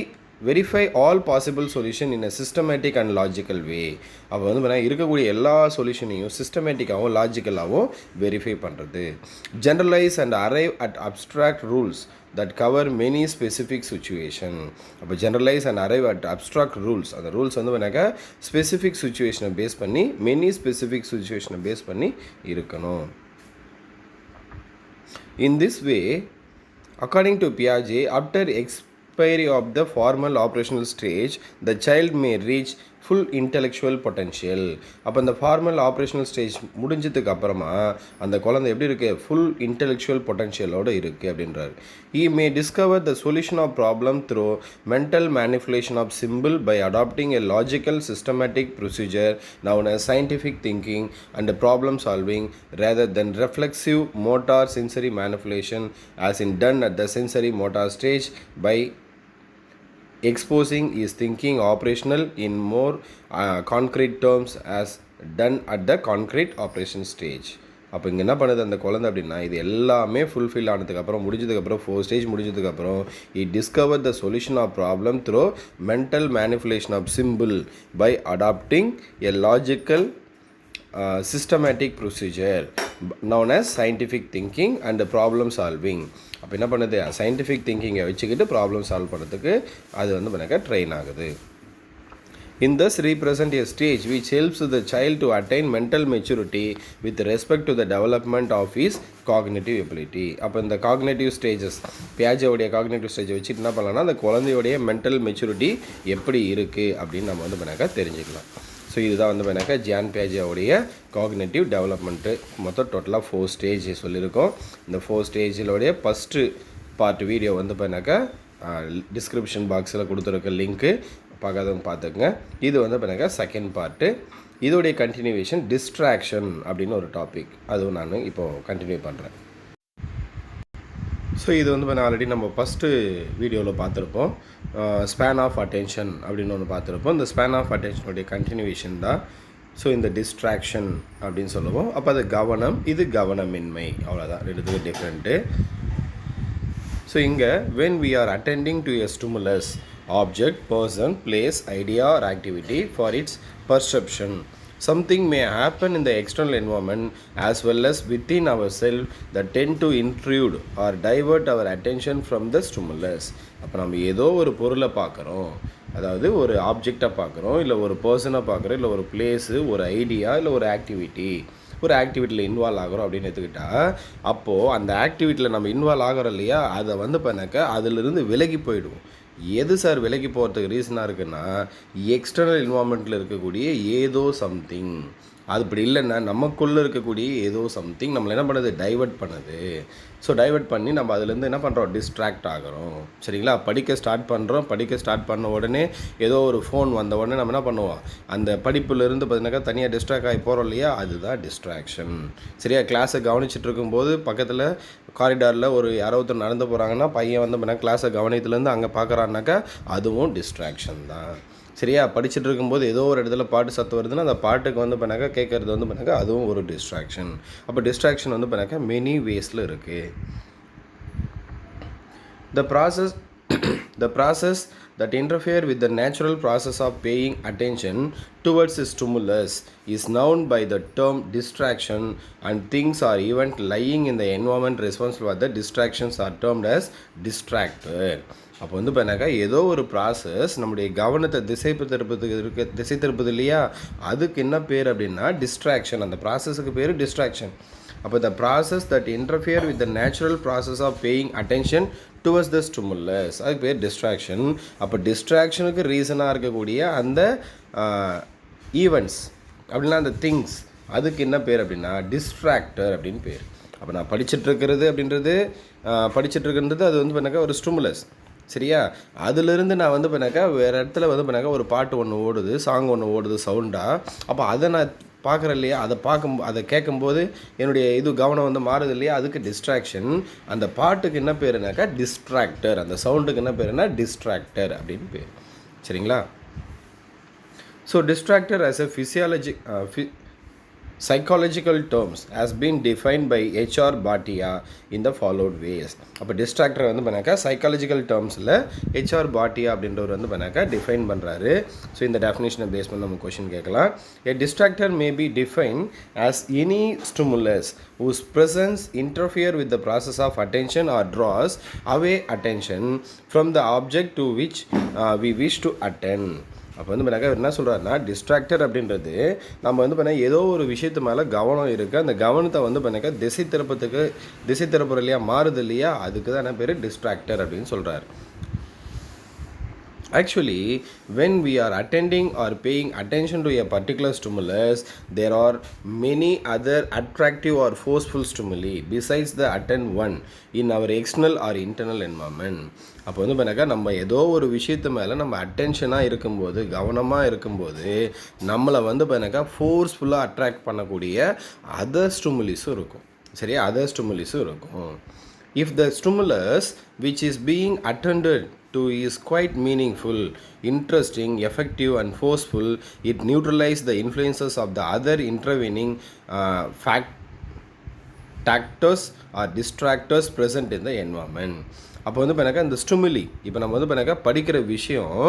Speaker 1: verify all possible solution in a systematic and logical way. அப்போ வந்து பார்த்தீங்கன்னா இருக்கக்கூடிய எல்லா சொல்யூஷனையும் சிஸ்டமேட்டிக்காகவும் லாஜிக்கலாகவும் வெரிஃபை பண்ணுறது. Generalise and arrive at abstract rules that cover many specific situation. அப்போ generalise and arrive at abstract rules, அந்த ரூல்ஸ் வந்து பார்த்தீங்கன்னாக்கா ஸ்பெசிஃபிக் சுச்சுவேஷனை பேஸ் பண்ணி மெனி ஸ்பெசிஃபிக் சுச்சுவேஷனை பேஸ் பண்ணி இருக்கணும். In this way, according to Piaget, after expiry of the formal operational stage, the child may reach full intellectual potential. அப்போ அந்த ஃபார்மல் ஆப்ரேஷனல் ஸ்டேஜ் முடிஞ்சதுக்கு அப்புறமா அந்த குழந்தை எப்படி இருக்குது, ஃபுல் இன்டெலெக்சுவல் பொட்டன்ஷியலோடு இருக்குது அப்படின்றார். He may discover the solution of problem through mental manipulation of symbol by adopting a logical systematic procedure known as scientific thinking and problem solving rather than reflexive motor sensory manipulation as in done at the sensory motor stage by exposing his thinking operational in more concrete terms as done at the concrete operation stage. அப்போ இங்கே என்ன பண்ணுது அந்த குழந்தை அப்படின்னா, இது எல்லாமே fulfil ஆனதுக்கப்புறம் முடிஞ்சதுக்கப்புறம் 4 ஸ்டேஜ் முடிஞ்சதுக்கப்புறம் he discover the solution of problem through mental manipulation of simple by adapting a logical systematic procedure known as scientific thinking and problem solving. அப்போ என்ன பண்ணுது, சயின்டிஃபிக் திங்கிங்கை வச்சுக்கிட்டு ப்ராப்ளம் சால்வ் பண்ணுறதுக்கு அது வந்து பண்ணாக்க ட்ரெயின் ஆகுது. In thus represent a stage which helps the child to attain mental maturity with respect to the development of his cognitive ability. அப்போ இந்த காக்னேட்டிவ் ஸ்டேஜஸ், பியாஜேவுடைய காக்னேட்டிவ் ஸ்டேஜை வச்சுட்டு என்ன பண்ணலாம்னா அந்த குழந்தையுடைய மென்டல் மெச்சூரிட்டி எப்படி இருக்குது அப்படின்னு நம்ம வந்து பண்ணாக்கா தெரிஞ்சுக்கலாம். ஸோ இதுதான் வந்து பண்ணாக்கா ஜான் பியாஜேவுடைய காக்னேட்டிவ் டெவலப்மெண்ட்டு. மொத்தம் டோட்டலாக 4 ஸ்டேஜ் சொல்லியிருக்கோம். இந்த 4 ஸ்டேஜிலோடைய ஃபஸ்ட்டு பார்ட் வீடியோ வந்து பண்ணாக்கா டிஸ்கிரிப்ஷன் பாக்ஸில் கொடுத்துருக்க லிங்க்கு பார்க்காதவங்க பார்த்துக்குங்க. இது வந்து பண்ணாக்கா செகண்ட் பார்ட்டு. இதோடைய கண்டினியூவேஷன் டிஸ்ட்ராக்ஷன் அப்படின்னு ஒரு டாபிக், அதுவும் நான் இப்போது கண்டினியூ பண்ணுறேன். ஸோ இது வந்து ஆல்ரெடி நம்ம ஃபஸ்ட்டு வீடியோவில் பார்த்துருப்போம். ஸ்பேன் ஆஃப் அட்டென்ஷன் அப்படின்னு ஒன்று பார்த்துருப்போம். இந்த ஸ்பேன் ஆஃப் அட்டென்ஷனுடைய கண்டினியூவேஷன் தான் ஸோ இந்த டிஸ்ட்ராக்ஷன் அப்படின்னு சொல்லுவோம். அப்போ அது கவனம், இது கவனமின்மை, அவ்வளோதான், ரெண்டுத்துக்கும் டிஃப்ரெண்ட்டு. ஸோ இங்கே when we are attending to a stimulus, object, person, place, idea or activity for its perception, something may happen in the external environment as well as within ourselves that tend to intrude or divert our attention from the stimulus. அப்போ நம்ம ஏதோ ஒரு பொருளை பார்க்குறோம், அதாவது ஒரு ஆப்ஜெக்டை பார்க்குறோம், இல்லை ஒரு பர்சனை பார்க்குறோம், இல்லை ஒரு பிளேஸு, ஒரு ஐடியா, இல்லை ஒரு ஆக்டிவிட்டியில் இன்வால்வ் ஆகிறோம் அப்படின்னு எடுத்துக்கிட்டா, அப்போது அந்த ஆக்டிவிட்டியில் நம்ம இன்வால்வ் ஆகிறோம் இல்லையா, அதை வந்து பண்ணாக்க அதிலிருந்து விலகி போயிடுவோம். எது சார் விலகி போகிறதுக்கு ரீசனாக இருக்குன்னா, எக்ஸ்டர்னல் என்வாயர்மெண்ட்டில் இருக்கக்கூடிய ஏதோ சம்திங், அது இப்படி இல்லைன்னா நமக்குள்ளே இருக்கக்கூடிய ஏதோ சம்திங் நம்மளை என்ன பண்ணுது, டைவர்ட் பண்ணுது. ஸோ டைவர்ட் பண்ணி நம்ம அதுலேருந்து என்ன பண்ணுறோம், டிஸ்ட்ராக்ட் ஆகிறோம். சரிங்களா? படிக்க ஸ்டார்ட் பண்ண உடனே ஏதோ ஒரு ஃபோன் வந்த உடனே நம்ம என்ன பண்ணுவோம், அந்த படிப்புலேருந்து பார்த்தீங்கன்னாக்கா தனியாக டிஸ்ட்ராக்ட் ஆகி போகிறோம் இல்லையா, அதுதான் டிஸ்ட்ராக்ஷன். சரியா? கிளாஸை கவனிச்சுட்டு இருக்கும்போது பக்கத்தில் காரிடாரில் ஒரு யாரோ ஒருத்தர் நடந்து போகிறாங்கன்னா பையன் வந்து பண்ணால் கிளாஸை கவனித்துலேருந்து அங்கே பார்க்குறான்னாக்கா அதுவும் டிஸ்ட்ராக்ஷன் தான். சரியா? படிச்சுட்டு இருக்கும்போது ஏதோ ஒரு இடத்துல பாட்டு சத்தம் வருதுன்னா அந்த பாட்டுக்கு வந்து பண்ணாக்கா கேட்குறது வந்து பண்ணாக்கா அதுவும் ஒரு டிஸ்ட்ராக்ஷன். அப்போ டிஸ்ட்ராக்ஷன் வந்து பண்ணாக்கா மெனி வேஸில் இருக்குது. The process that interfere with the natural process of paying attention towards a stimulus is known by the term distraction, and things or event lying in the environment responsible for the distractions are termed as distractor. அப்போ வந்து பண்ணாக்கா ஏதோ ஒரு process நம்முடைய கவனத்தை திசை திருப்பது இல்லையா, அதுக்கு என்ன பேர் அப்படின்னா டிஸ்ட்ராக்ஷன். அந்த ப்ராசஸுக்கு பேர் டிஸ்ட்ராக்ஷன். அப்போ the process that interfere with the natural process of paying attention towards the stimulus, அதுக்கு பேர் டிஸ்ட்ராக்ஷன். அப்போ டிஸ்ட்ராக்ஷனுக்கு ரீசனாக இருக்கக்கூடிய அந்த ஈவெண்ட்ஸ் அப்படின்னா அந்த திங்ஸ், அதுக்கு என்ன பேர் அப்படின்னா டிஸ்ட்ராக்டர் அப்படின்னு பேர். அப்போ நான் படிச்சுட்ருக்கிறது அது வந்து பண்ணாக்கா ஒரு ஸ்டிமுலஸ். சரியா? அதிலிருந்து நான் வந்து பண்ணாக்கா வேறு இடத்துல வந்து பண்ணாக்கா ஒரு பாட்டு ஒன்று ஓடுது, சாங் ஒன்று ஓடுது சவுண்டாக. அப்போ அதை நான் பார்க்குறேன் இல்லையா, அதை கேட்கும்போது என்னுடைய கவனம் வந்து மாறுது இல்லையா, அதுக்கு டிஸ்ட்ராக்ஷன். அந்த பாட்டுக்கு என்ன பேருனாக்கா டிஸ்ட்ராக்டர், அந்த சவுண்டுக்கு என்ன பேருனா டிஸ்ட்ராக்டர் அப்படின்னு பேர். சரிங்களா? So distractor as a psychological terms has been defined by H.R. Bhatia in the followed ways. அப்போ டிஸ்ட்ராக்டர் வந்து பண்ணாக்கா சைக்காலஜிக்கல் டேர்ம்ஸில் ஹெச்ஆர் பாட்டியா அப்படின்றவர் வந்து பண்ணாக்கா டிஃபைன் பண்ணுறாரு. ஸோ இந்த டெஃபினேஷனை பேஸ் பண்ணி நம்ம கொஷின் கேட்கலாம். A distractor may be defined as any stimulus whose presence interfere with the process of attention or draws away attention from the object to which we wish to attend. அப்போ வந்து பண்ணாக்கா என்ன சொல்கிறாருன்னா, distractor அப்படின்றது நம்ம வந்து பண்ணால் ஏதோ ஒரு விஷயத்து மேலே கவனம் இருக்குது, அந்த கவனத்தை வந்து பண்ணாக்கா திசை திருப்புற இல்லையா, மாறுது இல்லையா, அதுக்கு தான் என்ன பேர் டிஸ்ட்ராக்டர் அப்படின்னு சொல்கிறார். Actually, when we are attending or paying attention to a particular stimulus, there are many other attractive or forceful stimuli besides the attend one in our external or internal environment. அப்போ வந்து பண்ணாக்கா நம்ம ஏதோ ஒரு விஷயத்து மேலே நம்ம அட்டென்ஷனாக இருக்கும்போது, கவனமாக இருக்கும்போது, நம்மளை வந்து பண்ணாக்கா ஃபோர்ஸ்ஃபுல்லாக அட்ராக்ட் பண்ணக்கூடிய அதர் ஸ்டிமுலிஸும் இருக்கும். சரியா, அதர் ஸ்டிமுலிஸும் இருக்கும். If the stimulus which is being attended to is quite meaningful, interesting, effective and forceful, it neutralizes the influences of the other intervening factors or distractors present in the environment. அப்போ வந்து பண்ணாக்கா இந்த stimuli, இப்போ நம்ம வந்து பண்ணாக்கா படிக்கிற விஷயம்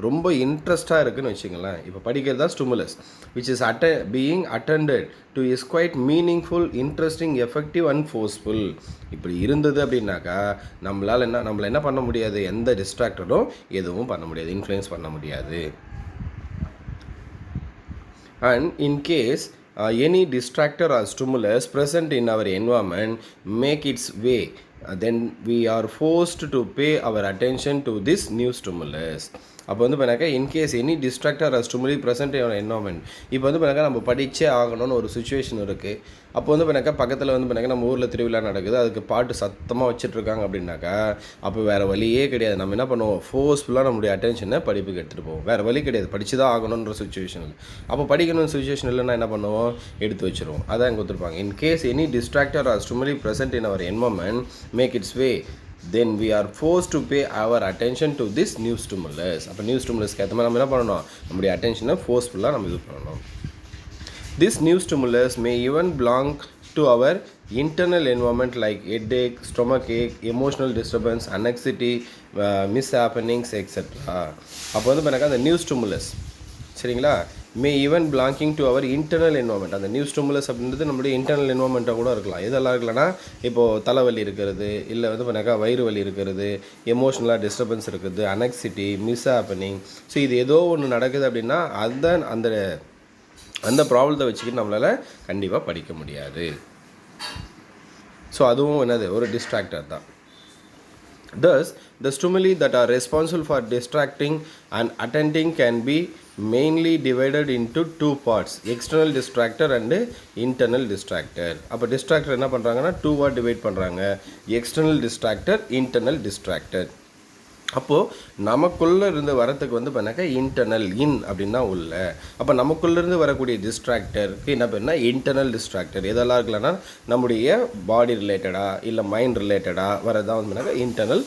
Speaker 1: ரொம்ப இன்ட்ரெஸ்ட்டாக இருக்குதுன்னு வச்சுங்களேன். இப்போ படிக்கிறது தான் stimulus which is being attended to is quite meaningful, interesting, effective and forceful. இப்படி இருந்தது அப்படின்னாக்கா நம்மளை என்ன பண்ண முடியாது, எந்த டிஸ்ட்ராக்டரும் எதுவும் பண்ண முடியாது, இன்ஃப்ளூயன்ஸ் பண்ண முடியாது. And in case any distractor or stimulus present in our environment make its way, then we are forced to pay our attention to this new stimulus. அப்போ வந்து பண்ணாக்கா in case any distractor or stimuli present in environment, இப்போ வந்து பண்ணாக்கா நம்ம படித்தே ஆகணும்னு ஒரு situation இருக்குது. அப்போ வந்து பண்ணாக்கா பக்கத்தில் வந்து பண்ணாக்கா நம்ம ஊரில் திருவிழா நடக்குது, அதுக்கு பாட்டு சத்தமாக வச்சுட்ருக்காங்க அப்படின்னாக்கா அப்போ வேறு வழியே கிடையாது. நம்ம என்ன பண்ணுவோம், ஃபோர்ஸ்ஃபுல்லாக நம்மளுடைய அட்டென்ஷனை படிப்புக்கு எடுத்துகிட்டு போவோம். வேறு வழி கிடையாது, படித்து தான் ஆகணுன்ற சுச்சுவேஷனில். அப்போ படிக்கணும்னு சுச்சுவேஷன் இல்லைன்னா என்ன பண்ணுவோம், எடுத்து வச்சுருவோம். அதான் இங்கே கொடுத்துருப்பாங்க. In case any distractor or stimuli present in our environment make its way, then we are forced to pay our attention to this new stimulus. அப்போ நியூ ஸ்டிமுலஸ்க்கு ஏற்ற மாதிரி நம்ம என்ன பண்ணணும், நம்முடைய அட்டென்ஷனை ஃபோர்ஸ்ஃபுல்லாக நம்ம இது பண்ணணும். This new stimulus may even belong to our internal environment like headache, stomach ache, emotional disturbance, anxiety, mishappenings, etc. அப்போ வந்து பண்ணாக்கா அந்த நியூ ஸ்டிமுலஸ், சரிங்களா, may even belonging to our internal environment. அந்த நியூ ஸ்டிமுலஸ் அப்படின்றது நம்மளுடைய இன்டர்னல் என்வாமெண்ட்டாக கூட இருக்கலாம். எதெல்லாம் இருக்கலன்னா, இப்போது தலைவலி இருக்கிறது, இல்லை வந்து பண்ணாக்கா வயிறு வலி இருக்கிறது, எமோஷ்னலாக டிஸ்டர்பன்ஸ் இருக்குது, அனெக்சிட்டி, மிஸ் ஹேப்பனிங். ஸோ இது ஏதோ ஒன்று நடக்குது அப்படின்னா அந்த ப்ராப்ளத்தை வச்சுக்கிட்டு நம்மளால் கண்டிப்பாக படிக்க முடியாது. ஸோ அதுவும் என்னது, ஒரு டிஸ்ட்ராக்டர் தான். Thus, the stimuli that are responsible for distracting and attending can be mainly divided into two parts, external distractor and internal distractor. அப்போ டிஸ்ட்ராக்டர் என்ன பண்ணுறாங்கன்னா டூவாக டிவைட் பண்ணுறாங்க, எக்ஸ்டர்னல் டிஸ்ட்ராக்டர், இன்டர்னல் டிஸ்ட்ராக்டர். அப்போது நமக்குள்ளே இருந்து வரத்துக்கு வந்து பண்ணாக்கா இன்டர்னல், இன் அப்படின்னா உள்ள. அப்போ நமக்குள்ளேருந்து வரக்கூடிய டிஸ்ட்ராக்டருக்கு என்ன பண்ணால் இன்டர்னல் டிஸ்ட்ராக்டர். எதெல்லாம் இருக்கலன்னா நம்முடைய பாடி ரிலேட்டடாக இல்லை மைண்ட் ரிலேட்டடாக வரதான் வந்து பண்ணாக்கா இன்டர்னல்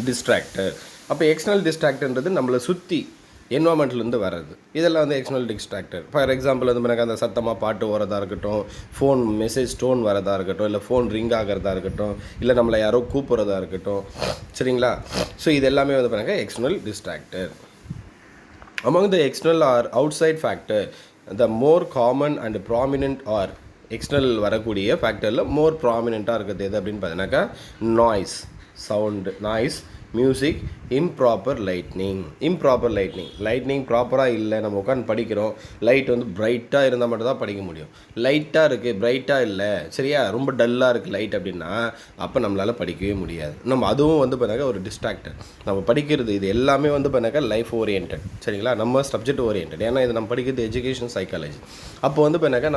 Speaker 1: டிஸ்ட்ராக்டர். அப்போ எக்ஸ்டர்னல் டிஸ்ட்ராக்டர்ன்றது நம்மளை சுற்றி என்வாமெண்ட்லேருந்து வர்றது, இதெல்லாம் வந்து எக்ஸ்டர்னல் டிஸ்ட்ராக்டர். ஃபார் எக்ஸாம்பிள் வந்து எனக்கு அந்த சத்தமாக பாட்டு வரதா இருக்கட்டும், ஃபோன் மெசேஜ் டோன் வரதா இருக்கட்டும், இல்லை ஃபோன் ரிங் ஆகிறதா இருக்கட்டும், இல்லை நம்மளை யாரோ கூப்பிட்றதா இருக்கட்டும், சரிங்களா. ஸோ இது எல்லாமே வந்து பண்ணாங்க external distractor. Among the external or outside factor, the more common and prominent or external வரக்கூடிய ஃபேக்டரில் மோர் ப்ராமினெண்ட்டாக இருக்கிறது எது அப்படின்னு பார்த்தீங்கன்னாக்கா noise, sound, noise, music, improper lightning ப்ராப்பராக இல்லை. நம்ம உட்காந்து படிக்கிறோம், லைட் வந்து பிரைட்டாக இருந்தால் மட்டும் தான் படிக்க முடியும். லைட்டாக இருக்குது, பிரைட்டாக இல்லை, சரியா, ரொம்ப டல்லாக இருக்குது லைட் அப்படின்னா அப்போ நம்மளால் படிக்கவே முடியாது. நம்ம அதுவும் வந்து பண்ணாக்கா ஒரு டிஸ்ட்ராக்டர். நம்ம படிக்கிறது இது எல்லாமே வந்து பண்ணாக்கா லைஃப் ஓரியன்ட், சரிங்களா, நம்ம சப்ஜெக்ட் ஓரியன்ட். ஏன்னா இது நம்ம படிக்கிறது எஜுகேஷன் சைக்காலஜி. அப்போ வந்து பண்ணாக்கா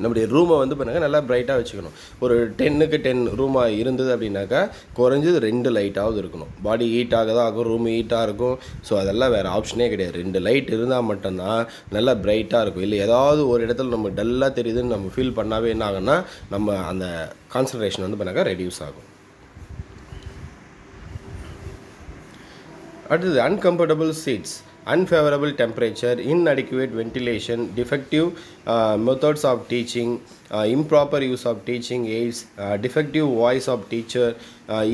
Speaker 1: நம்முடைய ரூமை வந்து பண்ணாக்கா நல்லா பிரைட்டாக வச்சுக்கணும். ஒரு 10க்கு 10 ரூமாக இருந்தது அப்படின்னாக்கா குறைஞ்சது 2 லைட்டாவது இருக்கணும். பாடி ஹீட் ஆகதான் ஆகும், ரூம் ஹீட்டாக இருக்கும். ஸோ அதெல்லாம் வேறு ஆப்ஷனே கிடையாது. 2 லைட் இருந்தால் மட்டும்தான் நல்லா பிரைட்டாக இருக்கும். இல்லை ஏதாவது ஒரு இடத்துல நம்ம டல்லாக தெரியுதுன்னு நம்ம ஃபீல் பண்ணாவே என்ன ஆகும்னா நம்ம அந்த கான்சன்ட்ரேஷன் வந்து பண்ணாக்கா ரெடியூஸ் ஆகும். அடுத்தது uncomfortable seats unfavorable temperature, inadequate ventilation, defective methods of teaching, improper use of teaching aids, defective voice of teacher,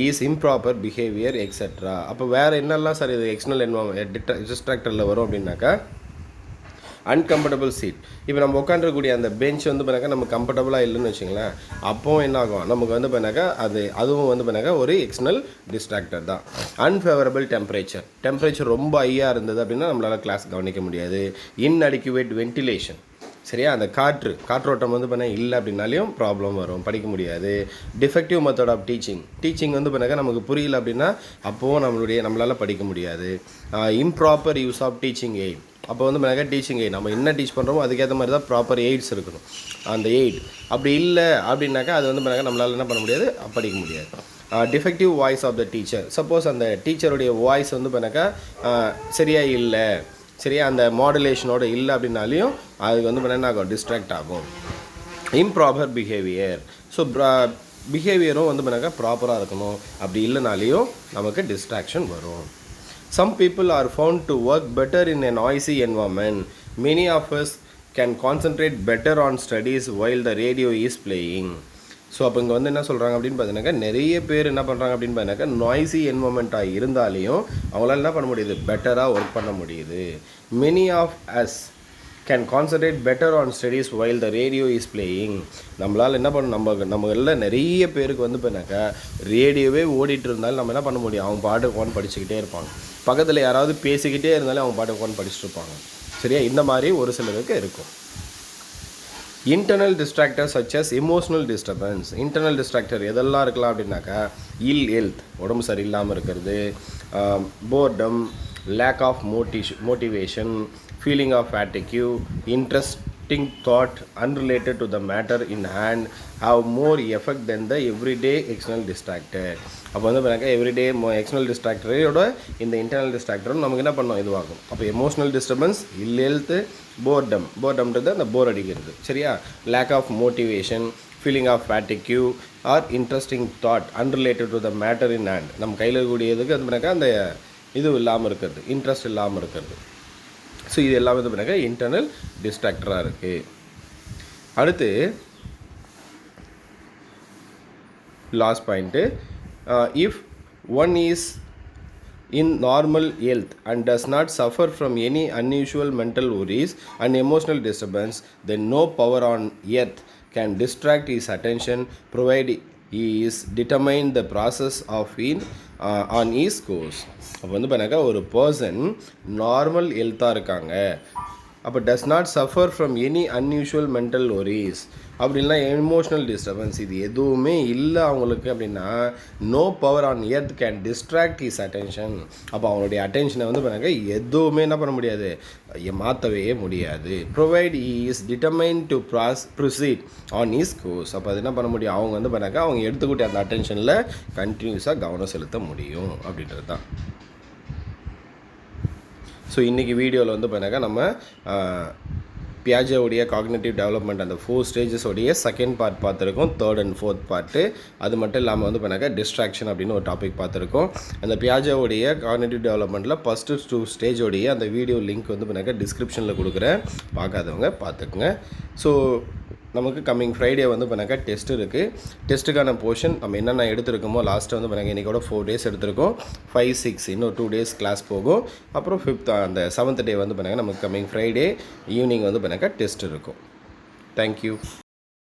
Speaker 1: is improper behavior etc. அப்போ வேறு என்னெல்லாம் சார் இது எக்ஸ்டர்னல் என்வாயன்மெண்ட் டிஸ்ட்ராக்டரில் வரும் அப்படின்னாக்கா அன்கம்ஃபர்டபுள் சீட். இப்போ நம்ம உட்காந்துருக்கூடிய அந்த பெஞ்ச் வந்து பண்ணாக்கா நம்ம கம்ஃபர்டபுளாக இல்லைன்னு வச்சுங்களேன், அப்போவும் என்ன ஆகும், நமக்கு வந்து பண்ணாக்கா அதுவும் வந்து பண்ணாக்கா ஒரு எக்ஸ்டர்னல் டிஸ்ட்ராக்டர் தான். அன்ஃபேவரபிள் டெம்பரேச்சர் ரொம்ப ஹையாக இருந்தது அப்படின்னா நம்மளால் கிளாஸ் கவனிக்க முடியாது. இன்அடிக்குவேட் வென்டிலேஷன், சரியா, அந்த காற்றோட்டம் வந்து பண்ண இல்லை அப்படின்னாலையும் ப்ராப்ளம் வரும், படிக்க முடியாது. டிஃபெக்டிவ் மெத்தட் ஆஃப் டீச்சிங் வந்து பண்ணாக்கா நமக்கு புரியல அப்படின்னா அப்போவும் நம்மளால் படிக்க முடியாது. Improper use of teaching aid, அப்போ வந்து பண்ணாக்கா டீச்சிங் எய்ட் நம்ம என்ன டீச் பண்ணுறோமோ அதுக்கேற்ற மாதிரி தான் ப்ராப்பர் எய்ட்ஸ் இருக்கணும். அந்த எய்ட் அப்படி இல்லை அப்படின்னாக்கா அது வந்து பண்ணாக்கா நம்மளால் என்ன பண்ண முடியாது, படிக்க முடியாது. Defective voice of the teacher, suppose அந்த டீச்சருடைய வாய்ஸ் வந்து பண்ணாக்கா சரியாக இல்லை, சரியா அந்த மாடுலேஷனோட இல்லை அப்படின்னாலையும் அதுக்கு வந்து என்ன ஆகும், டிஸ்ட்ராக்ட் ஆகும். இம்ப்ராப்பர் பிஹேவியர், ஸோ பிஹேவியரும் வந்து பண்ணாக்கா ப்ராப்பராக இருக்கணும், அப்படி இல்லைனாலையும் நமக்கு டிஸ்ட்ராக்ஷன் வரும். Some people are found to work better in a noisy environment. Many of us can concentrate better on studies while the radio is playing. So அப்போ இங்கே வந்து என்ன சொல்கிறாங்க அப்படின்னு பார்த்தீங்கன்னாக்கா, நிறைய பேர் என்ன பண்ணுறாங்க அப்படின்னு பார்த்தீங்கன்னாக்கா நாய்ஸி என்வரன்மெண்ட்டாக இருந்தாலையும் அவங்களால என்ன பண்ண முடியுது, பெட்டராக ஒர்க் பண்ண முடியுது. Many of us can concentrate better on studies while the radio is playing. நம்மளால் என்ன பண்ண நம்ம எல்லாம் நிறைய பேருக்கு வந்து பார்த்தீங்கன்னாக்கா ரேடியோவே ஓடிட்டு இருந்தாலும் நம்ம என்ன பண்ண முடியும், அவங்க பாட்டு உட்காந்து படிச்சுக்கிட்டே இருப்பாங்க. பக்கத்தில் யாராவது பேசிக்கிட்டே இருந்தாலும் அவங்க பாட்டு உட்காந்து படிச்சுட்டு இருப்பாங்க, சரியா. இந்த மாதிரி ஒரு சிலருக்கு இருக்கும். Internal distractor such as emotional disturbance. Internal distractor எதெல்லாம் இருக்கலாம் அப்படின்னாக்கா, இல் ஹெல்த், உடம்பு சரியில்லாமல் இருக்கிறது, boredom, lack of motivation, feeling of fatigue, interesting thought unrelated to the matter in hand have more effect than the everyday external distractor. அப்போ வந்து பார்த்தா everyday external டிஸ்ட்ராக்டரோட இந்த இன்டர்னல் டிஸ்ட்ராக்டரும் நமக்கு என்ன பண்ணோம், இதுவாகும். அப்போ எமோஷனல் டிஸ்டர்பன்ஸ், இல் ஹெல்த்து, போர்டம்ன்றது அந்த போர் அடிக்கிறது, சரியா. Lack of motivation, feeling of fatigue or interesting thought unrelated to the matter in hand, நம்ம கையில் இருக்கக்கூடியதுக்கு அது பண்ணாக்கா அந்த இது இல்லாமல் இருக்கிறது, இன்ட்ரெஸ்ட் இல்லாமல் இருக்கிறது. ஸோ இது எல்லாமே வந்து பண்ணாக்கா இன்டர்னல் டிஸ்ட்ராக்டராக இருக்குது. அடுத்து last point, if one is in normal health and does not suffer from any unusual mental worries and emotional disturbance, then no power on earth can distract his attention provided he is determined the process of on his course. அப்போ வந்து பண்ணாக்கா ஒரு person normal ஹெல்த்தாக இருக்காங்க, அப்போ does not suffer from any unusual mental worries, அப்படின்னா emotional disturbance இது எதுவுமே இல்லை அவங்களுக்கு அப்படின்னா, no power on earth can distract his attention. அப்போ அவங்களுடைய அட்டென்ஷனை வந்து பண்ணாக்க எதுவுமே என்ன பண்ண முடியாது, மாற்றவே முடியாது. Provide he is determine to proceed on his course. அப்போ அது என்ன பண்ண முடியும், அவங்க வந்து பண்ணாக்கா அவங்க எடுத்துக்கிட்ட அந்த அட்டென்ஷனில் கண்டினியூஸாக கவனம் செலுத்த முடியும் அப்படின்றது தான். ஸோ இன்றைக்கி வீடியோவில் வந்து பண்ணாக்கா நம்ம பியாஜேவுடைய காக்னிட்டிவ் டெவலப்மெண்ட் அந்த 4 ஸ்டேஜஸோடைய செகண்ட் பார்ட் பார்த்துருக்கோம், 3rd and 4th பார்ட்டு. அது மட்டும் இல்லாமல் வந்து பண்ணாக்கா டிஸ்ட்ராக்ஷன் அப்படின்னு ஒரு டாபிக் பார்த்துருக்கோம். அந்த பியாஜேவுடைய காக்னிட்டிவ் டெவலப்மெண்ட்டில் ஃபஸ்ட்டு 2 ஸ்டேஜோடைய அந்த வீடியோ லிங்க் வந்து பண்ணாக்கா டிஸ்கிரிப்ஷனில் கொடுக்குறேன், பார்க்காதவங்க பார்த்துக்குங்க. ஸோ நமக்கு கம்மிங் ஃப்ரைடே வந்து பண்ணாக்கா டெஸ்ட் இருக்குது. டெஸ்ட்டுக்கான போர்ஷன் நம்ம என்னென்ன எடுத்துருக்கோமோ லாஸ்ட்டு வந்து பண்ணாக்கா இன்றைக்கோட 4 days எடுத்திருக்கோம், 5, 6 இன்னும் 2 days கிளாஸ் போகும். அப்புறம் 5th அந்த 7th டே வந்து பண்ணாக்கா நமக்கு கம்மிங் ஃப்ரைடே ஈவினிங் வந்து பண்ணாக்கா டெஸ்ட் இருக்கும். தேங்க்யூ.